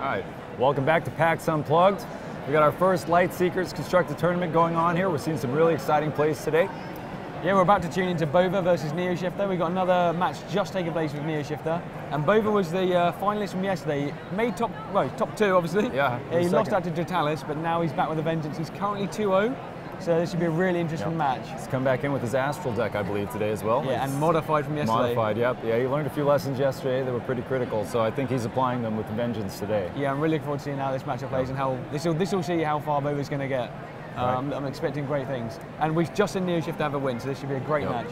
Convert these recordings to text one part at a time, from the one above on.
right, welcome back to PAX Unplugged. We got our first Lightseekers constructed tournament going on here. We're seeing some really exciting plays today. Yeah, we're about to tune into Bova versus TheNeoShifter. We've got another match just taking place with TheNeoShifter. And Bova was the finalist from yesterday. Made top two, obviously. Yeah, He lost out to Jatalis, but now he's back with a vengeance. He's currently 2-0. So this should be a really interesting match. He's come back in with his Astral deck, I believe, today as well. Yeah, and modified from yesterday. Modified, yep. Yeah, he learned a few lessons yesterday that were pretty critical, so I think he's applying them with vengeance today. Yeah, I'm really looking forward to seeing how this matchup plays and how this will see how far Bova's going to get. I'm expecting great things. And we've just seen TheNeoShifter have a win, so this should be a great match.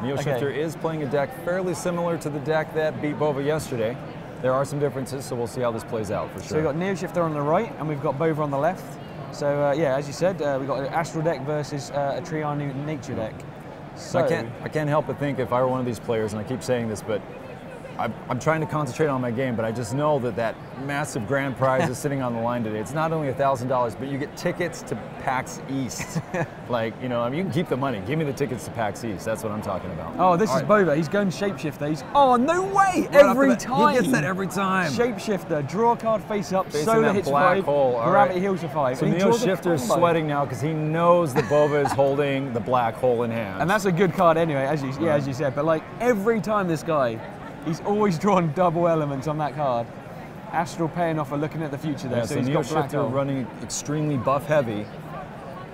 TheNeoShifter is playing a deck fairly similar to the deck that beat Bova yesterday. There are some differences, so we'll see how this plays out for sure. So we've got TheNeoShifter on the right, and we've got Bova on the left. So yeah, as you said, we've got an Astral deck versus a Trianu Nature deck. So I can't help but think if I were one of these players, and I keep saying this, but I'm trying to concentrate on my game, but I just know that massive grand prize is sitting on the line today. It's not only $1,000, but you get tickets to PAX East. Like, you know, I mean, you can keep the money. Give me the tickets to PAX East. That's what I'm talking about. Oh, this is Bova. He's going Shapeshifter. Oh, no way! Every time. He gets that every time. Shapeshifter, draw a card face up, Solar hits black 5, hole. Gravity heals for 5. So TheNeoShifter is sweating now because he knows that Bova is holding the black hole in hand. And that's a good card anyway, as you said. But like every time this guy, he's always drawn double elements on that card. Astral paying off for looking at the future there. Yeah, so he's got TheNeoShifter running extremely buff heavy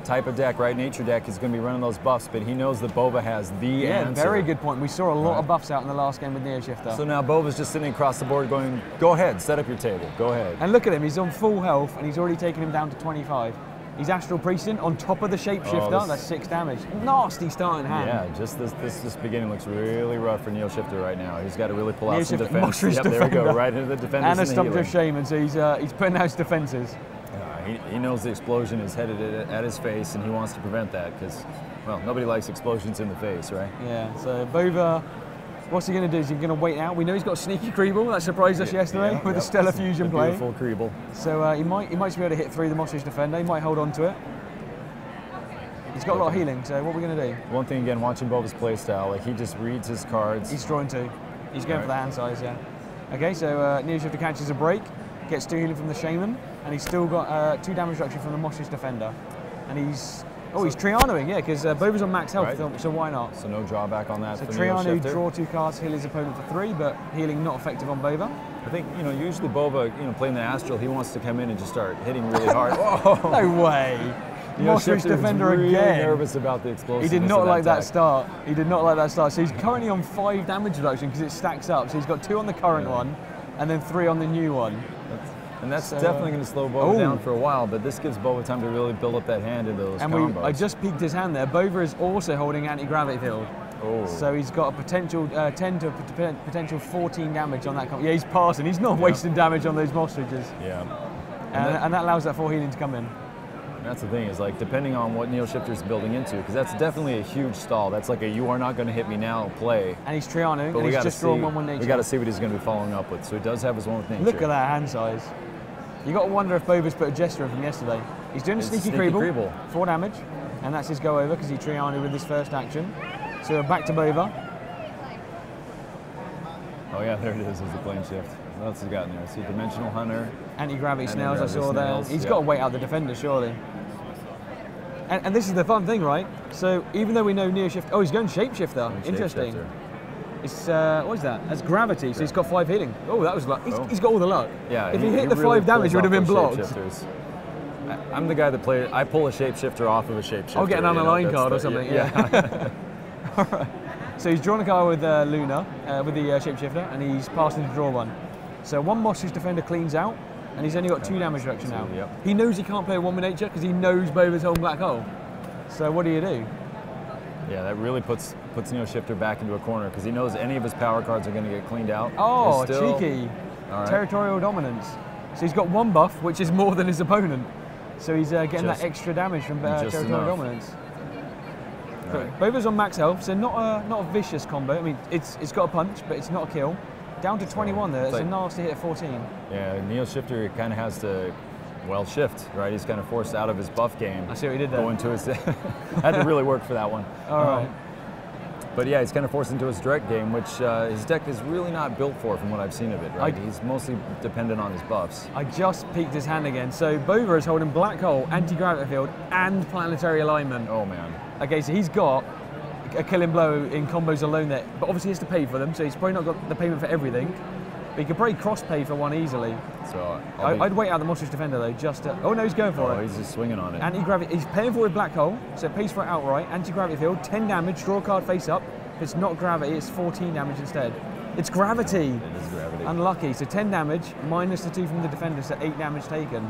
type of deck, right? Nature deck is going to be running those buffs, but he knows that Bova has the answer. Very good point. We saw a lot of buffs out in the last game with TheNeoShifter. So now Bova's just sitting across the board going, go ahead, set up your table, go ahead. And look at him, he's on full health and he's already taken him down to 25. He's Astral Priesting on top of the Shapeshifter, that's 6 damage. Nasty starting hand. Yeah, just this beginning looks really rough for TheNeoShifter right now. He's got to really pull out some defense. Yep, there we go, right into the defenders. And a Stumpdrift Shaman, so he's putting out his defenses. He knows the explosion is headed at his face, and he wants to prevent that because, well, nobody likes explosions in the face, right? Yeah, so Bova, what's he going to do? Is he going to wait out? We know he's got a sneaky Creeble, that surprised us yesterday with the Stellar Fusion play. Beautiful Creeble. So he might be able to hit through the Mostrish Defender, he might hold on to it. He's got a lot of healing, so what are we going to do? One thing again, watching Bova's playstyle, like he just reads his cards. He's drawing 2. He's going for the hand size, yeah. Okay, so TheNeoShifter catches a break, gets 2 healing from the Shaman, and he's still got 2 damage reduction from the Mostrish Defender. And he's Trianoing, yeah, because Bova's on max health, so why not? So no drawback on that. So Trianu, draw 2 cards, heal his opponent for 3, but healing not effective on Bova. I think, you know, usually Bova, you know, playing the Astral, he wants to come in and just start hitting really hard. No way! Mostrish Defender really again. Nervous about the explosiveness. He did not like that start. He did not like that start. So he's currently on 5 damage reduction because it stacks up. So he's got 2 on the current one, and then 3 on the new one. That's definitely going to slow Bova down for a while, but this gives Bova time to really build up that hand into those combos. I just peeked his hand there. Bova is also holding anti-gravity field. So he's got a potential 10 to potential 14 damage on that combo. Yeah, he's passing. He's not wasting damage on those Mostriches. Yeah. And that allows that 4 healing to come in. That's the thing, is like depending on what TheNeoShifter's building into, because that's definitely a huge stall. That's like a you are not going to hit me now play. And he's Trianu, and he's just drawn 1/1 nature. We got to see what he's going to be following up with. So he does have his 1 with nature. Look at that hand size. You got to wonder if Bova's put a Jester in from yesterday. He's doing a sneaky Creeble, 4 damage, and that's his go over because he Trianu with his first action. So we're back to Bova. Oh yeah, there it is as the plane shift. What else has he got in there? See, Dimensional Hunter. Anti-gravity snails I saw there. He's got to wait out the defender, surely. And this is the fun thing, right? So even though we know TheNeoShifter, oh, he's going Shapeshifter. Interesting. It's what is that? That's gravity. So he's got 5 hitting. Oh, that was luck. He's got all the luck. Yeah. If he hit the really 5 damage, it would have been blocked. I'm the guy that plays. I pull a Shapeshifter off of a Shapeshifter. I'll get an unaligned card or something. Yeah. All right. So he's drawn a card with Luna, with the Shapeshifter, and he's passed into draw 1. So 1 Mostrish Defender cleans out, and he's only got 2 damage reduction now. He knows he can't play a 1 with nature because he knows Bova's holding black hole. So what do you do? Yeah, that really puts TheNeoShifter back into a corner because he knows any of his power cards are going to get cleaned out. Oh, cheeky. Territorial dominance. So he's got 1 buff, which is more than his opponent. So he's getting that extra damage from territorial dominance. Bova's on max health, so not a vicious combo. I mean, it's got a punch, but it's not a kill. Down to 21 there. It's a nasty hit at 14. Yeah, TheNeoShifter kind of has to, well, shift, right? He's kind of forced out of his buff game. I see what he did there. Go into his, had to really work for that one. All right. But yeah, he's kind of forced into his direct game, which his deck is really not built for from what I've seen of it, right? He's mostly dependent on his buffs. I just peeked his hand again. So Bova is holding Black Hole, Anti-Gravity Field, and Planetary Alignment. Oh man. Okay, so he's got a killing blow in combos alone there, but obviously he has to pay for them, so he's probably not got the payment for everything. But he could probably cross-pay for one easily. So I'd wait out the Monstrous Defender though, just to, oh no, he's going for it. Oh, he's just swinging on it. Anti-gravity, he's paying for it with Black Hole, so it pays for it outright. Anti-gravity field, 10 damage, draw a card face up. If it's not gravity, it's 14 damage instead. It's gravity. It is gravity. Unlucky, so 10 damage, minus the 2 from the Defender, so 8 damage taken.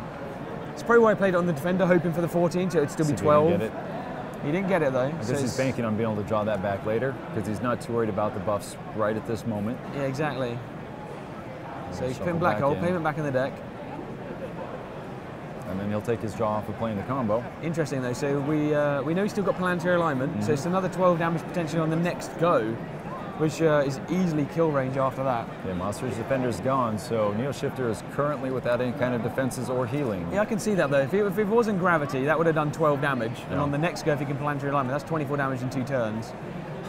It's probably why I played it on the Defender, hoping for the 14, so it'd still be 12. He didn't get it though. I guess he's banking on being able to draw that back later, because he's not too worried about the buffs right at this moment. Yeah, exactly. So he's putting Black Hole, payment back in the deck. And then he'll take his draw off of playing the combo. Interesting though, so we know he's still got Planetary Alignment, so it's another 12 damage potentially on the next go, which is easily kill range after that. Yeah, Monstrous Defender's gone, so TheNeoShifter is currently without any kind of defenses or healing. Yeah, I can see that though. If it wasn't gravity, that would have done 12 damage, and on the next go if he can Planetary Alignment, that's 24 damage in 2 turns.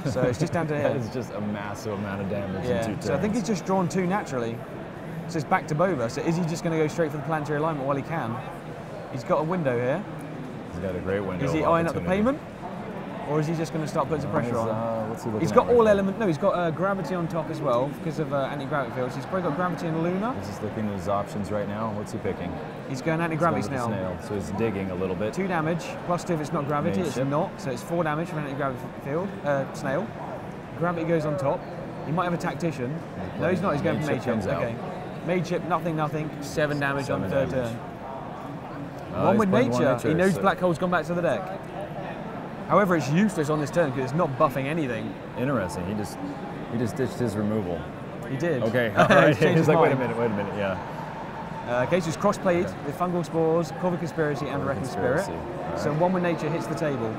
So it's just down to him. That is just a massive amount of damage in 2 turns. So I think he's just drawn 2 naturally. So it's back to Bova. So is he just going to go straight for the Planetary Alignment while he can? He's got a window here. He's got a great window. Is he eyeing up the payment? Or is he just going to start putting some pressure on? What's he looking he's got all element. No, he's got gravity on top as well because of anti-gravity fields. He's probably got gravity and Luna. He's just looking at his options right now. What's he picking? He's going anti-gravity snail. So he's digging a little bit. 2 damage, plus 2 if it's not gravity. It's not. So it's 4 damage from anti-gravity field. Snail. Gravity goes on top. He might have a tactician. No, he's not. He's going for Mage Chip. Okay. Mage Chip, nothing. 7 damage on the 3rd turn. One with nature. He knows Black Hole's gone back to the deck. However, it's useless on this turn because it's not buffing anything. Interesting. He just ditched his removal. He did. Okay. All right. He's like, wait a minute. Yeah. Okay, so he's cross-played with Fungal Spores, Corvid Conspiracy, and Wrecking Spirit. Right. So 1 with nature hits the table.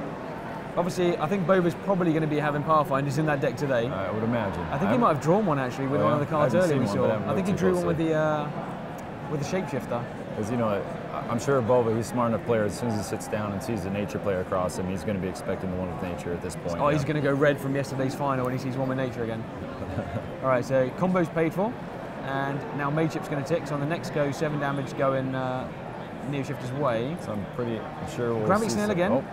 Obviously, I think Bova's probably going to be having Pathfinders in that deck today. I would imagine. I think he might have drawn one actually with one of the cards earlier we saw. I think he drew one with the Shapeshifter. Because you know, I'm sure Bova, he's a smart enough player. As soon as he sits down and sees a nature player across him, he's going to be expecting the one with nature at this point. Oh, he's going to go red from yesterday's final when he sees one with nature again. All right, so combo's paid for, and now Mage Chip's going to tick. So on the next go, 7 damage going TheNeoShifter's way. So I'm sure we'll Gravity Snail again. Oh,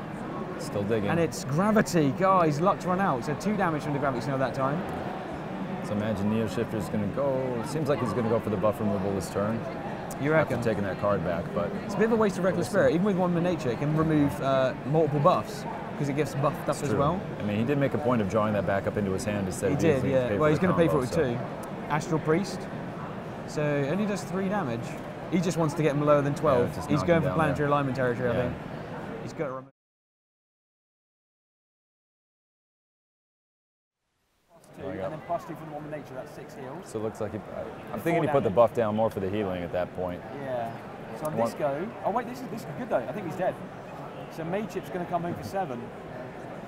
still digging. And it's gravity. Guys, luck's run out. So 2 damage from the Gravity Snail that time. So imagine TheNeoShifter's going to go. It seems like he's going to go for the buff removal this turn. You reckon? After taking that card back, but it's a bit of a waste of Reckless Spirit. Even with 1 with nature, it can remove multiple buffs because it gets buffed up as well. I mean, he did make a point of drawing that back up into his hand instead. He did, yeah. Well, he's going to pay for it with 2. Astral Priest. So it only does 3 damage. He just wants to get him lower than 12. Yeah, he's going for Planetary Alignment territory, I think. He's got to remove. And then +2 from the 1 with nature, that's 6 heals. So it looks like I'm thinking he put the buff down more for the healing at that point. Yeah. So on this go, oh wait, this is good though. I think he's dead. So Mage Chip's going to come home for 7.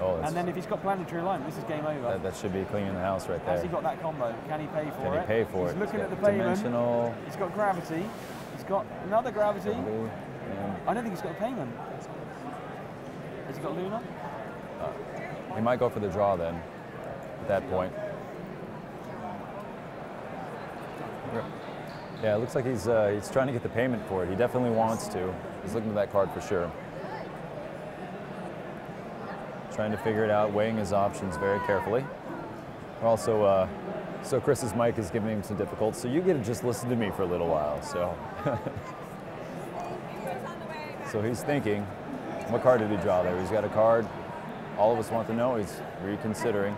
Oh, and then if he's got Planetary Alignment, this is game over. That should be cleaning the house right there. Has he got that combo? Can he pay for it? Can he pay for it? He's looking at the payment. Dimensional. He's got gravity. He's got another gravity. I don't think he's got a payment. Has he got Luna? He might go for the draw then, at that point. Yeah, it looks like he's trying to get the payment for it. He definitely wants to. He's looking at that card for sure. Trying to figure it out, weighing his options very carefully. Also, so Chris's mic is giving him some difficulty, so you get to just listen to me for a little while. So, so he's thinking, what card did he draw there? He's got a card. All of us want to know. He's reconsidering.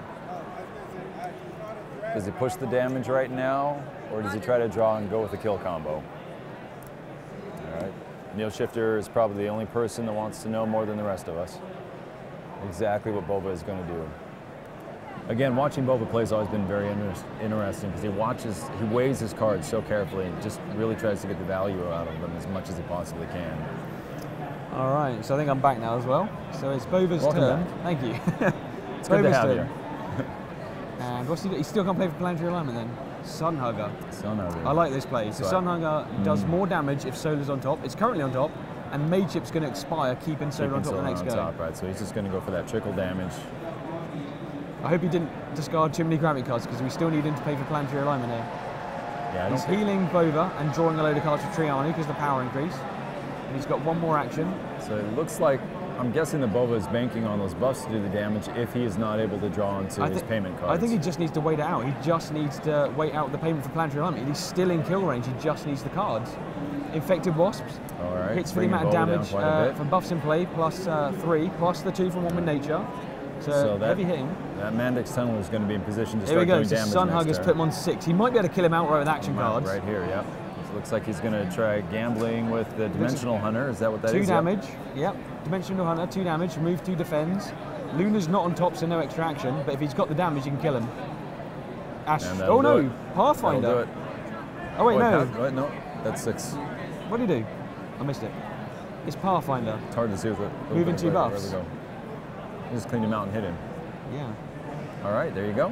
Does he push the damage right now, or does he try to draw and go with the kill combo? All right. TheNeoShifter is probably the only person that wants to know more than the rest of us exactly what Bova is going to do. Again, watching Bova play has always been very interesting because he weighs his cards so carefully and just really tries to get the value out of them as much as he possibly can. All right, so I think I'm back now as well. So it's Bova's turn. Back. Thank you. It's good to have you. And what's he do? He still can't play for Planetary Alignment then? Sunhugger. Sunhugger. I like this play. So Sunhugger does more damage if Solar's on top. It's currently on top, and Mage Chip's going to expire, keeping Solar on top the next go. Right, so he's just going to go for that trickle damage. I hope he didn't discard too many gravity cards because we still need him to pay for planetary alignment here. Yeah, he's healing Bova and drawing a load of cards for Triani because the power increase. And he's got one more action. So it looks like, I'm guessing the Bova is banking on those buffs to do the damage if he is not able to draw into his payment cards. I think he just needs to wait it out. He just needs to wait out the payment for planetary alignment. He's still in kill range. He just needs the cards. Infected Wasps. All right. Hits for the amount of damage for buffs in play, plus 3, plus the 2 from 1 with nature. So that, heavy hitting. That Mandix Tunnel is going to be in position to start doing damage. Here we go. Sun Hugger's put him on 6. He might be able to kill him outright with action cards. Right here, yeah. So looks like he's going to try gambling with the Dimensional Hunter. Is that what that is? 2 damage. Yep. Dimensional Hunter, 2 damage. Remove 2 defends. Luna's not on top, so no extra action. But if he's got the damage, you can kill him. Ash. Oh no! Pathfinder. Do it. Oh wait, no. No, that's 6. What do you do? I missed it. It's Pathfinder. It's hard to see with it. Moving 2 buffs. There we go. Just clean him out and hit him. Yeah. All right, there you go.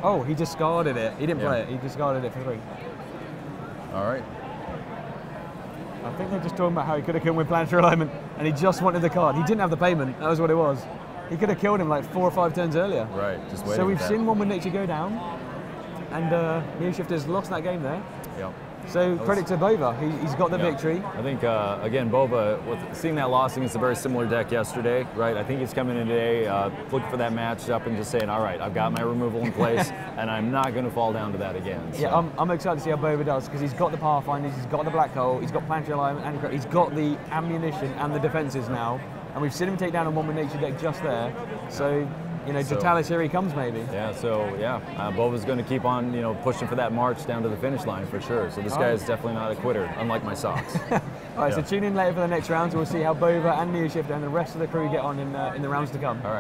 Oh, he discarded it. He didn't play it. He discarded it for 3. All right. I think they're just talking about how he could have killed him with planetary alignment, and he just wanted the card. He didn't have the payment. That was what it was. He could have killed him like 4 or 5 turns earlier. Right. Just waiting. So we've seen 1 with nature go down, and TheNeoShifter's lost that game there. Yep. So credit to Bova, he's got the victory. I think, again, Bova, with seeing that loss against a very similar deck yesterday, right? I think he's coming in today looking for that matchup and just saying, all right, I've got my removal in place, and I'm not going to fall down to that again. So. Yeah, I'm excited to see how Bova does, because he's got the Pathfinders, he's got the Black Hole, he's got planetary alignment, and he's got the ammunition and the defenses now. And we've seen him take down a 1 with nature deck just there. So, you know, Jatalis, here he comes maybe. Yeah, so Bova's going to keep on, pushing for that march down to the finish line for sure. So this guy is definitely not a quitter, unlike my socks. All right, so tune in later for the next round, so we'll see how Bova and TheNeoShifter and the rest of the crew get on in the rounds to come. All right.